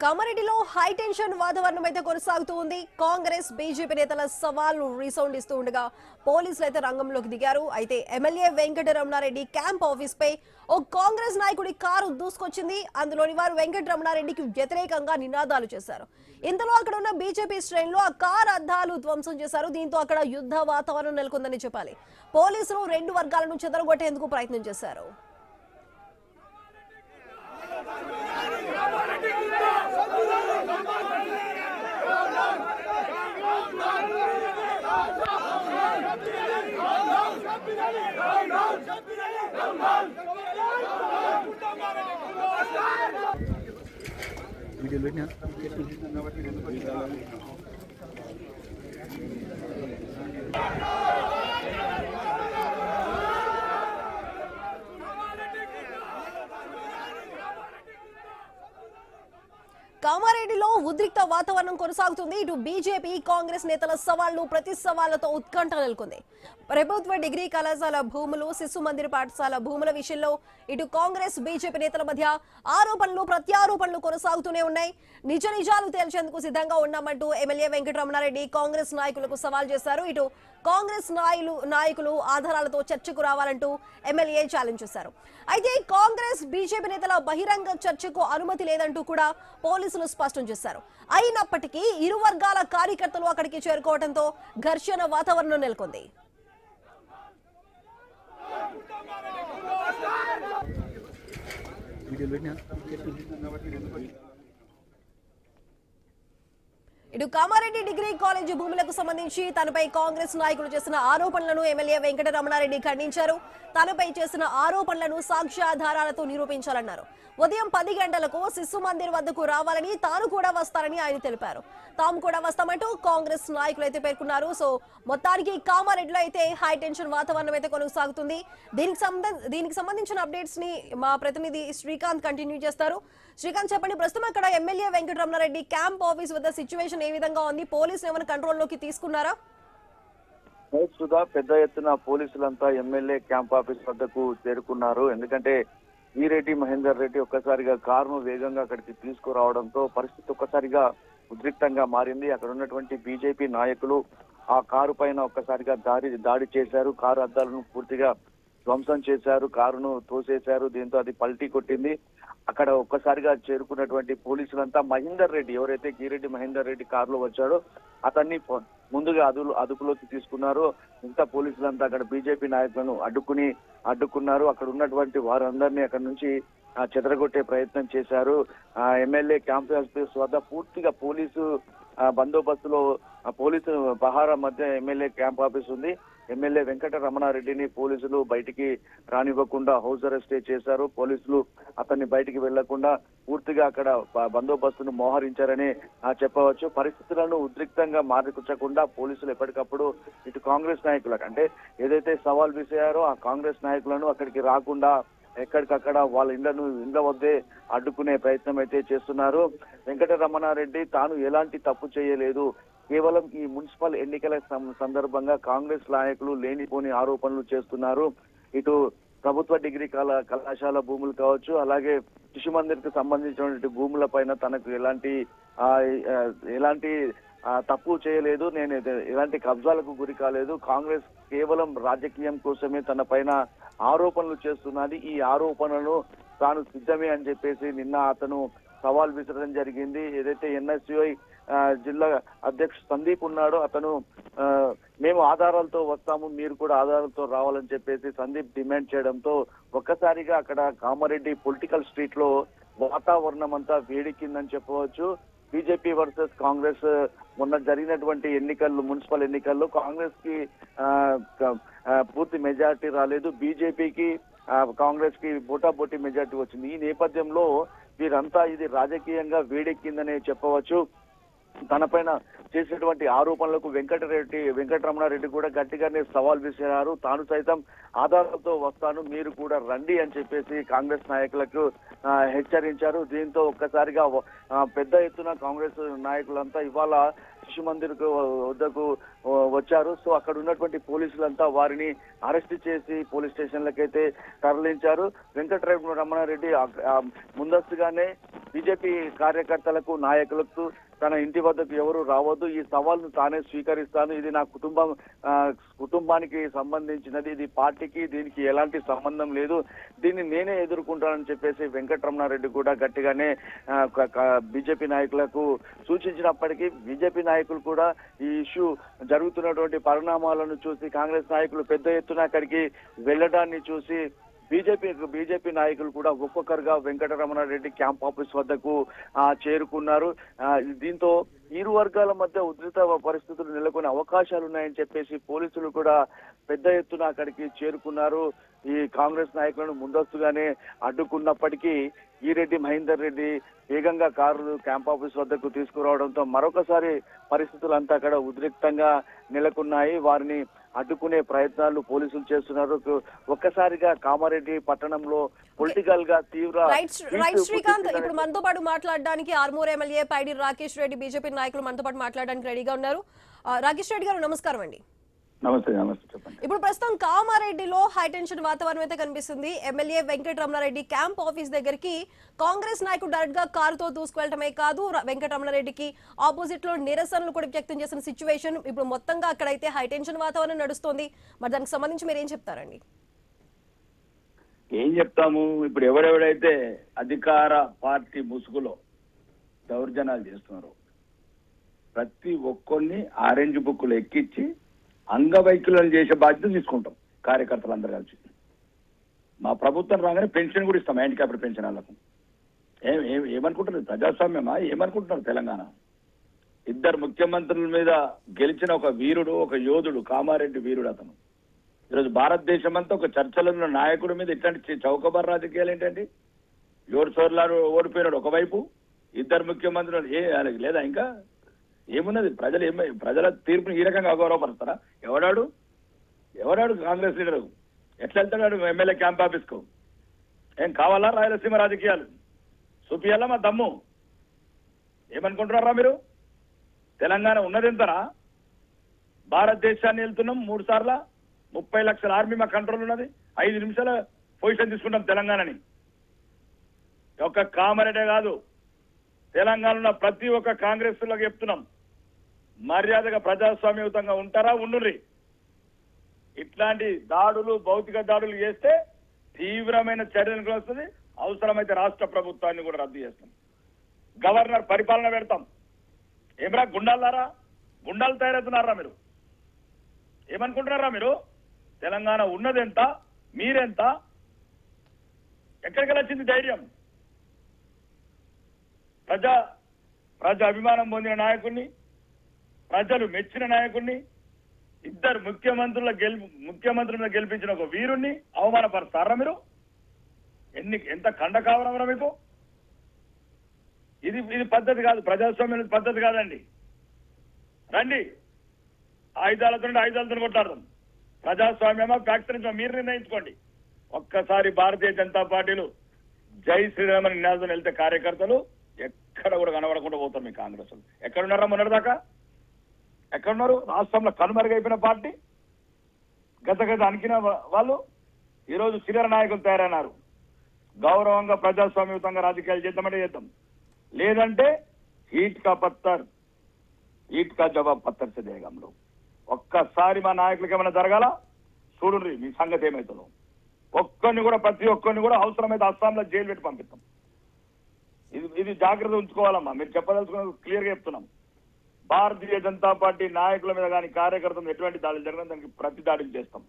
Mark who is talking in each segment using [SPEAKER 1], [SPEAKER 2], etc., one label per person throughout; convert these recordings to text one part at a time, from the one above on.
[SPEAKER 1] కామారెడ్డిలో high tension వాతావరణం అయితే కొనసాగుతూ ఉంది. కాంగ్రెస్ బీజేపీ నేతల సవాళ్లు రీసౌండ్ ఇస్తూ ఉండగా పోలీసులు అయితే రంగంలోకి దిగారు. అయితే ఎమ్మెల్యే వెంకటరమణారెడ్డి క్యాంప్ ఆఫీస్ పై ఓ కాంగ్రెస్ నాయకుడి కారు దూసుకొచ్చింది. అందులోని వారు వెంకటరమణారెడ్డికి వ్యతిరేకంగా నినాదాలు చేశారు. ఇంతలో అక్కడ ఉన్న బీజేపీ శ్రేణులు ఆ కారు అద్దాలు ధ్వంసం చేశారు. దీంతో అక్కడ యుద్ధ వాతావరణం నెలకొందని చెప్పాలి. పోలీసులు రెండు వర్గాలను చెదరగొట్టేందుకు ప్రయత్నం చేశారు. కామారెడ్డిలో ఉద్రిక్త వాతావరణం కొనసాగుతుంది. ఇటు బీజేపీ కాంగ్రెస్ నేతల సవాళ్లు ప్రతి సవాళ్లతో ఉత్కంఠ నెలకొంది. ప్రభుత్వ డిగ్రీ కళాశాల భూములు, శిశు మందిర్ పాఠశాల భూముల విషయంలో ఇటు కాంగ్రెస్ బీజేపీ నేతల మధ్య ఆరోపణలు ప్రత్యారోపణలు కొనసాగుతూనే ఉన్నాయి. నిజ నిజాలు తేల్చేందుకు సిద్ధంగా ఉన్నామంటూ ఎమ్మెల్యే వెంకటరమణారెడ్డి కాంగ్రెస్ నాయకులకు సవాల్ చేశారు. ఇటు కాంగ్రెస్ నాయకులు ఆధారాలతో చర్చకు రావాలంటూ ఎమ్మెల్యే ఛాలెంజ్ చేశారు. అయితే కాంగ్రెస్ బీజేపీ నేతల బహిరంగ చర్చకు అనుమతి లేదంటూ కూడా పోలీసులు స్పష్టం చేశారు. అయినప్పటికీ ఇరు వర్గాల కార్యకర్తలు అక్కడికి చేరుకోవడంతో ఘర్షణ వాతావరణం నెలకొంది. ఇటు కామారెడ్డి డిగ్రీ కాలేజీ భూములకు సంబంధించి తనపై కాంగ్రెస్ నాయకులు చేసిన ఆరోపణలను ఎమ్మెల్యే వెంకటరమణారెడ్డి ఖండించారు. తనపై చేసిన ఆరోపణలను సాక్ష్యాధారాలతో నిరూపించాలన్నారు. ఉదయం 10 గంటలకు శిశు మందిర్ వద్దకు రావాలని, తాను కూడా వస్తారని ఆయన తెలిపారు. తాము కూడా వస్తామంటూ కాంగ్రెస్ నాయకులు అయితే పేర్కొన్నారు. సో మొత్తానికి కామారెడ్డిలో అయితే హై టెన్షన్ వాతావరణం అయితే కొనసాగుతుంది. దీనికి సంబంధించిన అప్డేట్స్ ని మా ప్రతినిధి శ్రీకాంత్ కంటిన్యూ చేస్తారు. శ్రీకాంత్, చెప్పండి, ప్రస్తుతం అక్కడ ఎమ్మెల్యే వెంకటరమణారెడ్డి క్యాంప్ ఆఫీస్ వద్ద సిచ్యువేషన్ ఏ విధంగా ఉంది? పోలీసులు ఏమైనా కంట్రోల్లోకి తీసుకున్నారా?
[SPEAKER 2] సుధా, పెద్ద ఎత్తున పోలీసులంతా ఎమ్మెల్యే క్యాంప్ ఆఫీస్ వద్దకు చేరుకున్నారు. ఎందుకంటే వీరెడ్డి మహేందర్ రెడ్డి ఒక్కసారిగా కారును వేగంగా అక్కడికి తీసుకురావడంతో పరిస్థితి ఒక్కసారిగా ఉద్రిక్తంగా మారింది. అక్కడ ఉన్నటువంటి బీజేపీ నాయకులు ఆ కారు పైన ఒక్కసారిగా దాడి చేశారు. కారు అద్దాలను పూర్తిగా ధ్వంసం చేశారు, కారును తోసేశారు. దీంతో అది పల్టీ కొట్టింది. అక్కడ ఒక్కసారిగా చేరుకున్నటువంటి పోలీసులంతా మహేందర్ రెడ్డి, ఎవరైతే గిరెడ్డి మహేందర్ రెడ్డి కారులో వచ్చాడో అతన్ని ముందుగా అదుపులోకి తీసుకున్నారు. మిగతా పోలీసులంతా అక్కడ బీజేపీ నాయకులను అడ్డుకున్నారు. అక్కడ ఉన్నటువంటి వారందరినీ అక్కడ నుంచి చెదరగొట్టే ప్రయత్నం చేశారు. ఎమ్మెల్యే క్యాంప్ ఆఫీస్ వద్ద పూర్తిగా పోలీసు బందోబస్తులో పోలీసు పహారా మధ్య ఎమ్మెల్యే క్యాంప్ ఆఫీస్ ఉంది. ఎమ్మెల్యే వెంకటరమణారెడ్డిని పోలీసులు బయటికి రానివ్వకుండా హౌస్ అరెస్ట్ చేశారు. పోలీసులు అతన్ని బయటికి వెళ్లకుండా పూర్తిగా అక్కడ బందోబస్తును మోహరించారని చెప్పవచ్చు. పరిస్థితులను ఉద్రిక్తంగా మార్చుకుంటా పోలీసులు ఎప్పటికప్పుడు ఇటు కాంగ్రెస్ నాయకులకు, అంటే ఏదైతే సవాల్ విసిరారో ఆ కాంగ్రెస్ నాయకులను అక్కడికి రాకుండా ఎక్కడికక్కడ వాళ్ళ ఇండ్ల వద్దే అడ్డుకునే ప్రయత్నం అయితే చేస్తున్నారు. వెంకటరమణారెడ్డి తాను ఎలాంటి తప్పు చేయలేదు, కేవలం ఈ మున్సిపల్ ఎన్నికల సందర్భంగా కాంగ్రెస్ నాయకులు లేనిపోని ఆరోపణలు చేస్తున్నారు. ఇటు ప్రభుత్వ డిగ్రీ కళాశాల భూములు కావచ్చు, అలాగే శిశు మందిర్కి సంబంధించినటువంటి భూముల పైన తనకు ఎలాంటి తప్పు చేయలేదు, నేను ఎలాంటి కబ్జాలకు గురి కాలేదు, కాంగ్రెస్ కేవలం రాజకీయం కోసమే తన పైన ఆరోపణలు చేస్తున్నది, ఈ ఆరోపణలను తాను సిద్ధమే అని చెప్పేసి నిన్న అతను సవాల్ విసరడం జరిగింది. ఏదైతే ఎన్ఎస్యుఐ జిల్లా అధ్యక్షుడు సందీప్ ఉన్నాడో అతను మేము ఆధారాలతో వస్తాము, మీరు కూడా ఆధారాలతో రావాలని చెప్పేసి సందీప్ డిమాండ్ చేయడంతో ఒక్కసారిగా అక్కడ కామారెడ్డి పొలిటికల్ స్ట్రీట్ లో వాతావరణం అంతా వేడెక్కిందని చెప్పవచ్చు. బీజేపీ వర్సెస్ కాంగ్రెస్ మొన్న జరిగినటువంటి మున్సిపల్ ఎన్నికల్లో కాంగ్రెస్ కి పూర్తి మెజారిటీ రాలేదు, బీజేపీకి కాంగ్రెస్ కి బోటాబోటీ మెజారిటీ వచ్చింది. ఈ నేపథ్యంలో వీరంతా ఇది రాజకీయంగా వేడెక్కిందనే చెప్పవచ్చు. తనపైన చేసినటువంటి ఆరోపణలకు వెంకటరమణారెడ్డి కూడా గట్టిగానే సవాల్ విసిరారు. తాను సైతం ఆధారాలతో వస్తాను, మీరు కూడా రండి అని చెప్పేసి కాంగ్రెస్ నాయకులకు హెచ్చరించారు. దీంతో ఒక్కసారిగా పెద్ద ఎత్తున కాంగ్రెస్ నాయకులంతా ఇవాళ శిశు మందిర్ వద్దకు వచ్చారు. సో అక్కడ ఉన్నటువంటి పోలీసులంతా వారిని అరెస్ట్ చేసి పోలీస్ స్టేషన్లకైతే తరలించారు. వెంకటరమణారెడ్డి ముందస్తుగానే బీజేపీ కార్యకర్తలకు నాయకులకు తన ఇంటి వద్దకు ఎవరు రావద్దు, ఈ సవాల్ను తానే స్వీకరిస్తాను, ఇది నా కుటుంబానికి సంబంధించినది, ఇది పార్టీకి దీనికి ఎలాంటి సంబంధం లేదు, దీన్ని నేనే ఎదుర్కొంటానని చెప్పేసి వెంకటరమణారెడ్డి కూడా గట్టిగానే బీజేపీ నాయకులకు సూచించినప్పటికీ బీజేపీ నాయకులు కూడా ఈ ఇష్యూ జరుగుతున్నటువంటి పరిణామాలను చూసి కాంగ్రెస్ నాయకులు పెద్ద ఎత్తున అక్కడికి వెళ్లడాన్ని చూసి బీజేపీ నాయకులు కూడా ఒక్కొక్కరుగా వెంకటరమణారెడ్డి క్యాంప్ ఆఫీస్ వద్దకు చేరుకున్నారు. దీంతో ఇరు వర్గాల మధ్య ఉధృత పరిస్థితులు నెలకొనే అవకాశాలు ఉన్నాయని చెప్పేసి పోలీసులు కూడా పెద్ద ఎత్తున అక్కడికి చేరుకున్నారు. ఈ కాంగ్రెస్ నాయకులను ముందస్తుగానే అడ్డుకున్నప్పటికీ మహేందర్ రెడ్డి వేగంగా కారు క్యాంప్ ఆఫీస్ వద్దకు తీసుకురావడంతో మరొకసారి పరిస్థితులు అంతా అక్కడ ఉద్రిక్తంగా నెలకొన్నాయి. వారిని అడ్డుకునే ప్రయత్నాలు పోలీసులు చేస్తున్నారు. ఒక్కసారిగా కామారెడ్డి పట్టణంలో పొలిటికల్ గా తీవ్ర
[SPEAKER 1] శ్రీకాంత్ ఇప్పుడు మనతో పాటు మాట్లాడడానికి ఆర్మూర్ ఎమ్మెల్యే పైడి రాకేష్ రెడ్డి బీజేపీ నాయకులు మనతో పాటు మాట్లాడడానికి రెడీగా ఉన్నారు. రాకేష్ రెడ్డి గారు నమస్కారం అండి.
[SPEAKER 3] నమస్తే. చెప్పండి.
[SPEAKER 1] ఇప్పుడు ప్రస్తుతం కామారెడ్డిలో హైటెన్షన్ వాతావరణం అయితే కనిపిస్తుంది. ఎమ్మెల్యే వెంకటరమణారెడ్డి క్యాంప్ ఆఫీస్ దగ్గరికి కాంగ్రెస్ నాయకుడు డైరెక్ట్ గా కారుతో దూసుకువెళ్లటమే కాదు, వెంకటరమణారెడ్డికి ఆపోజిట్ లో నిరసనలు కూడా వ్యక్తం చేసిన సిచ్యువేషన్ ఇప్పుడు మొత్తంగా అక్కడైతే హైటెన్షన్ వాతావరణం నడుస్తోంది. మరి దానికి సంబంధించి మీరు ఏం చెప్తారండి?
[SPEAKER 3] ఏం చెప్తాము, ఇప్పుడు ఎవరెవరైతే అధికార పార్టీ ముసుగులో దౌర్జన్యాలు చేస్తున్నారు ప్రతి ఒక్కరిని ఆరెంజ్ బుక్కులు ఎక్కించి అంగవైకల్యం చేసే బాధ్యత తీసుకుంటాం కార్యకర్తలందరూ కలిసి. మా ప్రభుత్వం రాగానే పెన్షన్ కూడా ఇస్తాం, హ్యాండిక్యాప్డ్ పెన్షన్ వాళ్ళకు. ఏమనుకుంటున్నారు, ప్రజాస్వామ్యమా ఏమనుకుంటున్నారు? తెలంగాణ ఇద్దరు ముఖ్యమంత్రుల మీద గెలిచిన ఒక వీరుడు, ఒక యోధుడు, కామారెడ్డి వీరుడు అతను. ఈరోజు భారతదేశం అంతా ఒక చర్చలో ఉన్న నాయకుడి మీద ఇట్లాంటి చౌకబార్ రాజకీయాలు ఏంటండి? ఎవరు సోర్లారు ఓడిపోయినాడు ఒకవైపు, ఇద్దరు ముఖ్యమంత్రులు లేదా ఇంకా ఏమున్నది? ప్రజల తీర్పుని ఈ రకంగా అగౌరవపరుస్తారా? ఎవడాడు కాంగ్రెస్ లీడరు? ఎట్లా వెళ్తాడు ఎమ్మెల్యే క్యాంప్ ఆఫీస్ కు? ఏం కావాలా రాయలసీమ రాజకీయాలు చూపియాలా మా దమ్ము? ఏమనుకుంటున్నారా మీరు? తెలంగాణ ఉన్నది ఎంతనా? భారతదేశాన్ని వెళ్తున్నాం 3 సార్లు, 30 లక్షల ఆర్మీ మా కంట్రోల్ ఉన్నది, 5 నిమిషాల పొజిషన్ తీసుకుంటాం తెలంగాణని. ఒక్క కామారెడ్డే కాదు, తెలంగాణ ఉన్న ప్రతి ఒక్క కాంగ్రెస్ లో చెప్తున్నాం, మర్యాదగా ప్రజాస్వామ్యయుతంగా ఉంటారా? ఉండుర్రి. ఇట్లాంటి దాడులు, భౌతిక దాడులు చేస్తే తీవ్రమైన చర్యలకు వస్తుంది. అవసరమైతే రాష్ట్ర ప్రభుత్వాన్ని కూడా రద్దు చేస్తాం, గవర్నర్ పరిపాలన పెడతాం. ఏమరా గుండాలారా? గుండాలు తయారవుతున్నారా మీరు? ఏమనుకుంటున్నారా మీరు? తెలంగాణ ఉన్నదెంత, మీరెంత? ఎక్కడికి వచ్చింది ధైర్యం? ప్రజా అభిమానం పొందిన నాయకుడిని, ప్రజలు మెచ్చిన నాయకుడిని, ఇద్దరు ముఖ్యమంత్రుల గెలిపించిన ఒక వీరుణ్ణి అవమానపరుస్తారా మీరు? ఎంత ఖండకావరమరా మీకు? ఇది పద్ధతి కాదు, ప్రజాస్వామ్యం పద్ధతి కాదండి. రండి, ఆయుధాలతో కొట్లాడదాం. ప్రజాస్వామ్యమా ఫ్యాక్టరీ మీరు నిర్ణయించుకోండి. ఒక్కసారి భారతీయ జనతా పార్టీలు జై శ్రీరామ్ అని నినాదం వెళ్తే కార్యకర్తలు ఎక్కడ కూడా కనబడకుండా పోతారు. మీ కాంగ్రెస్ ఎక్కడున్నారా? మొన్నటిదాకా ఎక్కడున్నారు? రాష్ట్రంలో కనుమరుగైపోయిన పార్టీ, గత అనికిన వాళ్ళు ఈరోజు చిల్లర నాయకులు తయారైనారు. గౌరవంగా ప్రజాస్వామ్యయుతంగా రాజకీయాలు చేద్దామంటే చేద్దాం, లేదంటే ఈట్ కా జవాబ్ పత్తర్ సే దేగంలో. ఒక్కసారి మా నాయకులకి ఏమైనా జరగాల చూడండి, మీ సంగతి ఏమవుతుందో. ప్రతి ఒక్కరిని కూడా అవసరమైతే అస్సాంలో జైలు పెట్టి పంపిస్తాం. ఇది జాగ్రత్త ఉంచుకోవాలమ్మా. మీరు చెప్పదలుచుకున్న క్లియర్ గా చెప్తున్నాం. భారతీయ జనతా పార్టీ నాయకుల మీద కానీ కార్యకర్తలు ఎటువంటి దాడులు జరిగినా దానికి ప్రతి దాడులు చేస్తాం.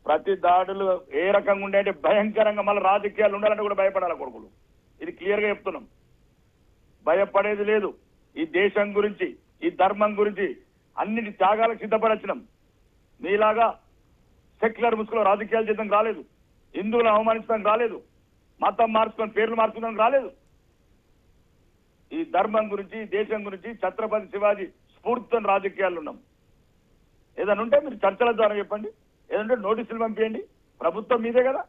[SPEAKER 3] ప్రతి దాడులు ఏ రకంగా ఉండే అంటే భయంకరంగా, మళ్ళీ రాజకీయాలు ఉండాలంటే కూడా భయపడాలి కొడుకులు. ఇది క్లియర్ గా చెప్తున్నాం. భయపడేది లేదు. ఈ దేశం గురించి, ఈ ధర్మం గురించి అన్నిటి త్యాగాలకు సిద్ధపడచ్చినాం. మీలాగా సెక్యులర్ ముసుగులో రాజకీయాలు చేయడం రాలేదు, హిందువులను అవమానించడం రాలేదు, మతం మార్చుకొని పేర్లు మార్చుకోవడం రాలేదు. ఈ ధర్మం గురించి, దేశం గురించి ఛత్రపతి శివాజీ స్ఫూర్తితో రాజకీయాలు ఉన్నాం. ఏదైనా ఉంటే మీరు చర్చల ద్వారా చెప్పండి, ఏదంటే నోటీసులు పంపించండి. ప్రభుత్వం మీదే కదా.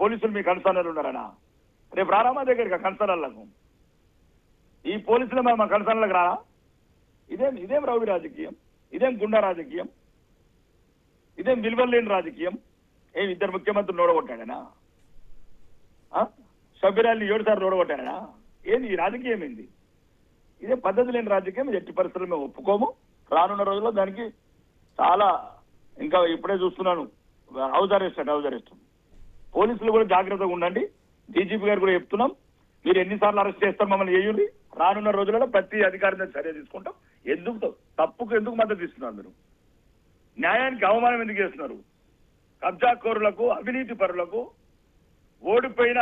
[SPEAKER 3] పోలీసులు మీ కన్సర్నర్లు ఉన్నారనా? రేపు రారా మా దగ్గరికి కన్సర్నర్లకు? ఈ పోలీసులు మా కన్సర్నర్లకు రారా? ఇదేం రౌడీ రాజకీయం, ఇదేం గుండా రాజకీయం, ఇదేం విలువలు లేని రాజకీయం. ఏం ఇద్దరు ముఖ్యమంత్రులు ఓడగొట్టాడనా? సభ్యురాల్ని 7 సార్లు ఓడగొట్టాడనా? ఏంది ఈ రాజకీయం? ఏంది ఇదే పద్ధతి లేని రాజకీయం. ఎట్టి పరిస్థితుల్లో మేము ఒప్పుకోము. రానున్న రోజుల్లో దానికి చాలా ఇంకా ఇప్పుడే చూస్తున్నాను హౌస్ అరెస్ట్. పోలీసులు కూడా జాగ్రత్తగా ఉండండి. డీజీపీ గారు కూడా చెప్తున్నాం, మీరు ఎన్నిసార్లు అరెస్ట్ చేస్తారు మమ్మల్ని చేయండి. రానున్న రోజులలో ప్రతి అధికారి మీద చర్య తీసుకుంటాం. తప్పుకు ఎందుకు మద్దతు ఇస్తున్నారు మీరు? న్యాయానికి అవమానం ఎందుకు చేస్తున్నారు? కబ్జాకోరులకు, అవినీతి పరులకు, ఓడిపోయిన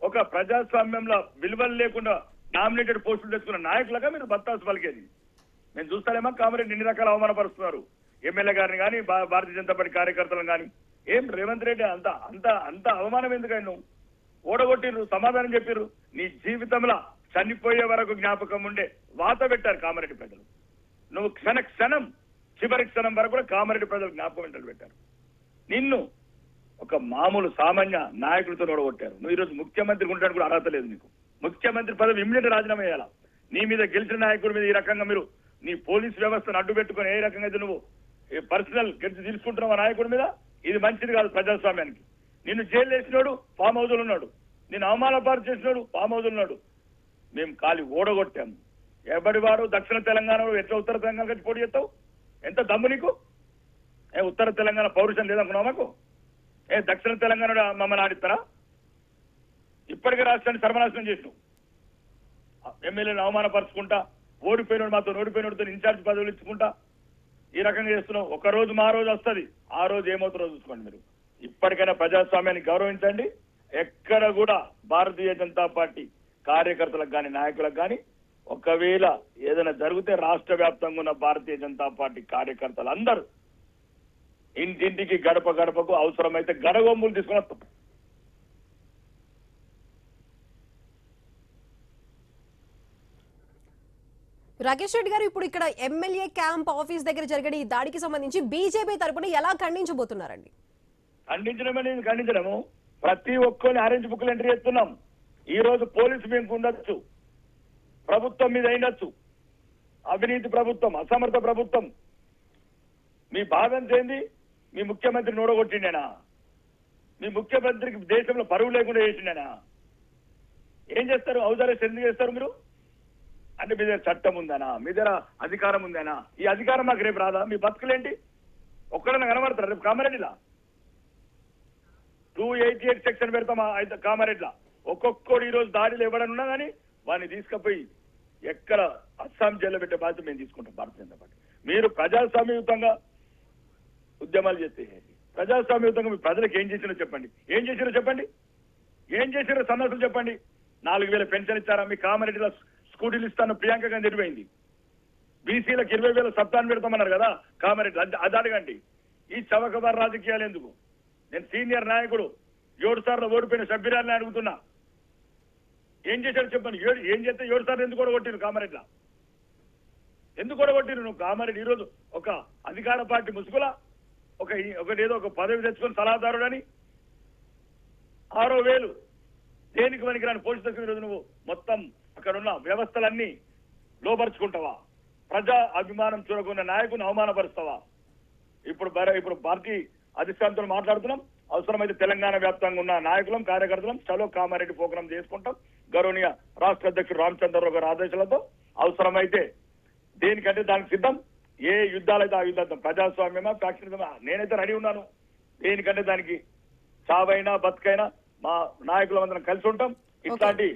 [SPEAKER 3] ఒక ప్రజాస్వామ్యంలో విలువలు లేకుండా నామినేటెడ్ పోస్టులు తెచ్చుకున్న నాయకులుగా మీరు బత్తాసు పలికేది మేము చూస్తానేమో. కామారెడ్డి ఎన్ని రకాల అవమానపరుస్తున్నారు ఎమ్మెల్యే గారిని కానీ, భారతీయ జనతా పార్టీ కార్యకర్తలను కానీ. ఏం రేవంత్ రెడ్డి అంత అవమానం ఎందుకని? నువ్వు ఓడగొట్టిర్రు, సమాధానం చెప్పిర్రు. నీ జీవితంలో చనిపోయే వరకు జ్ఞాపకం ఉండే వాత పెట్టారు కామారెడ్డి ప్రజలు. నువ్వు క్షణం చివరి క్షణం వరకు కూడా కామారెడ్డి ప్రజలు జ్ఞాపకం పెట్టారు. నిన్ను ఒక మామూలు సామాన్య నాయకులతో ఓడగొట్టారు. నువ్వు ఈరోజు ముఖ్యమంత్రి ఉండడానికి కూడా అర్హత లేదు నీకు. ముఖ్యమంత్రి పదవి ఇమ్మీడియట్ రాజీనామా చేయాలా. నీ మీద గెలిచిన నాయకుడి మీద ఈ రకంగా మీరు నీ పోలీస్ వ్యవస్థను అడ్డు పెట్టుకుని ఏ రకంగా అయితే నువ్వు పర్సనల్ గెలిచి తీసుకుంటున్నావు ఆ నాయకుడి మీద, ఇది మంచిది కాదు ప్రజాస్వామ్యానికి. నిన్ను జైలు వేసినోడు ఫామ్ హౌజులు ఉన్నాడు, నిన్ను అవమానపాటు చేసినోడు ఫామ్ హౌజులు ఉన్నాడు. మేము ఖాళీ ఓడగొట్టాము. ఎవడి వారు దక్షిణ తెలంగాణలో ఎట్లా ఉత్తర తెలంగాణ వచ్చి పోటీ చేస్తావు? ఎంత దమ్ము నీకు? ఉత్తర తెలంగాణ పౌరుషం లేదనుకున్నావు మాకు? దక్షిణ తెలంగాణ మమ్మల్ని ఆడిస్తారా? ఇప్పటికే రాష్ట్రాన్ని సర్వనాశనం చేసినావు. ఎమ్మెల్యేలను అవమానపరుచుకుంటా, ఓడిపోయినోడితో ఇన్ఛార్జ్ పదవులు ఇచ్చుకుంటా ఈ రకంగా చేస్తున్నావు. ఒక రోజు మా రోజు వస్తుంది, ఆ రోజు ఏమవుతుందో చూసుకోండి మీరు. ఇప్పటికైనా ప్రజాస్వామ్యాన్ని గౌరవించండి. ఎక్కడ కూడా భారతీయ జనతా పార్టీ కార్యకర్తలకు కానీ, నాయకులకు కానీ ఒకవేళ ఏదైనా జరిగితే రాష్ట్ర వ్యాప్తంగా ఉన్న భారతీయ జనతా పార్టీ కార్యకర్తలు అందరూ ఇంటింటికి, గడప గడపకు అవసరమైతే గడగొమ్ములు తీసుకుని వస్తాం.
[SPEAKER 1] రాకేష్ రెడ్డి గారు, ఇప్పుడు ఇక్కడ ఎమ్మెల్యే క్యాంప్ ఆఫీస్ దగ్గర జరిగిన ఈ దాడికి సంబంధించి బీజేపీ తరపున ఎలా ఖండించబోతున్నారండి?
[SPEAKER 3] ఖండించడము ప్రతి ఒక్కరిని ఆరెంజ్ బుక్లు ఎంట్రీ చేస్తున్నాం. ఈ రోజు పోలీసు మేము ఉండొచ్చు, ప్రభుత్వం మీద అయినచ్చు, అవినీతి ప్రభుత్వం, అసమర్థ ప్రభుత్వం. మీ భావం ఏంది? మీ ముఖ్యమంత్రిని ఓడగొట్టిండేనా? మీ ముఖ్యమంత్రికి దేశంలో పరువు లేకుండా చేసిండేనా? ఏం చేస్తారు? హౌస్ అరెస్ట్ ఎందుకు చేస్తారు మీరు? అంటే మీ దగ్గర చట్టం ఉందనా? మీ దగ్గర అధికారం ఉందనా? ఈ అధికారం మాకు రేపు రాదా? మీ బతుకులేంటి? ఒక్కడన్నా కనబడతారా రేపు కామారెడ్డిలా? 288 సెక్షన్ పెడతామా కామారెడ్డిలా? ఒక్కొక్కడు ఈ రోజు దాడిలో ఇవ్వడనున్నా కానీ వాడిని తీసుకుపోయి ఎక్కడ అస్సాం జైల్లో పెట్టే బాధ్యత మేము తీసుకుంటాం భారతీయ జనతా పార్టీ. మీరు ప్రజాస్వామ్యయుతంగా ఉద్యమాలు చేస్తే, ప్రజాస్వామ్యయుతంగా మీ ప్రజలకు ఏం చేసినో చెప్పండి. ఏం చేసిరో సమస్యలు చెప్పండి. 4,000 పెన్షన్ ఇచ్చారా? మీ కామారెడ్డిలో స్కూటీలు ఇస్తాను ప్రియాంక గాంధీ ఎడిపోయింది. బీసీలకు 20,000 సప్తాన్ని పెడతామన్నారు కదా కామారెడ్డి, అది అడగండి. ఈ చవకబార్ రాజకీయాలు ఎందుకు? నేను సీనియర్ నాయకుడు 7 సార్లు ఓడిపోయిన సభ్యురాలని అడుగుతున్నా, ఏం చేశాడు చెప్పండి. ఏం చేస్తే 7 సార్లు ఎందుకు ఓడగొట్టిరు కామారెడ్డిలో? ఎందుకు ఓడగొట్టిరు? నువ్వు కామారెడ్డి ఈరోజు ఒక అధికార పార్టీ ముసుగులా ఒకటేదో ఒక పదవి తెచ్చుకొని సలహాదారుడని 6,000 దేనికి పనికిరాని పోలీసు ఈరోజు నువ్వు మొత్తం అక్కడ ఉన్న వ్యవస్థలన్నీ లోపరుచుకుంటావా? ప్రజా అభిమానం చూరకున్న నాయకుని అవమానపరుస్తావా? ఇప్పుడు పార్టీ అధిష్టానంతో మాట్లాడుతున్నాం. అవసరమైతే తెలంగాణ వ్యాప్తంగా ఉన్న నాయకులం, కార్యకర్తలం చలో కామారెడ్డి ప్రోగ్రాం చేసుకుంటాం. గౌరవనీయ రాష్ట్ర అధ్యక్షుడు రామచంద్రరావు గారి ఆదేశాలతో అవసరమైతే దేనికంటే దానికి సిద్ధం. ఏ యుద్ధాలైతే ఆ యుద్ధార్థం, ప్రజాస్వామ్యమా, ఫ్యాక్షనిజమా, నేనైతే రెడీ ఉన్నాను. దేనికంటే దానికి చావైనా బతుకైనా మా నాయకులందరం కలిసి ఉంటాం. ఇట్లాంటి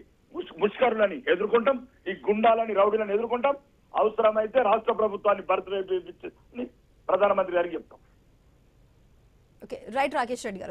[SPEAKER 3] ముష్కరులని ఎదుర్కొంటాం, ఈ గుండాలని, రౌడీలను ఎదుర్కొంటాం. అవసరమైతే రాష్ట్ర ప్రభుత్వాన్ని బర్త్డే ప్రధానమంత్రి గారికి చెప్తాం.
[SPEAKER 1] ఓకే, రైట్ రాకేష్ రెడ్డి గారు.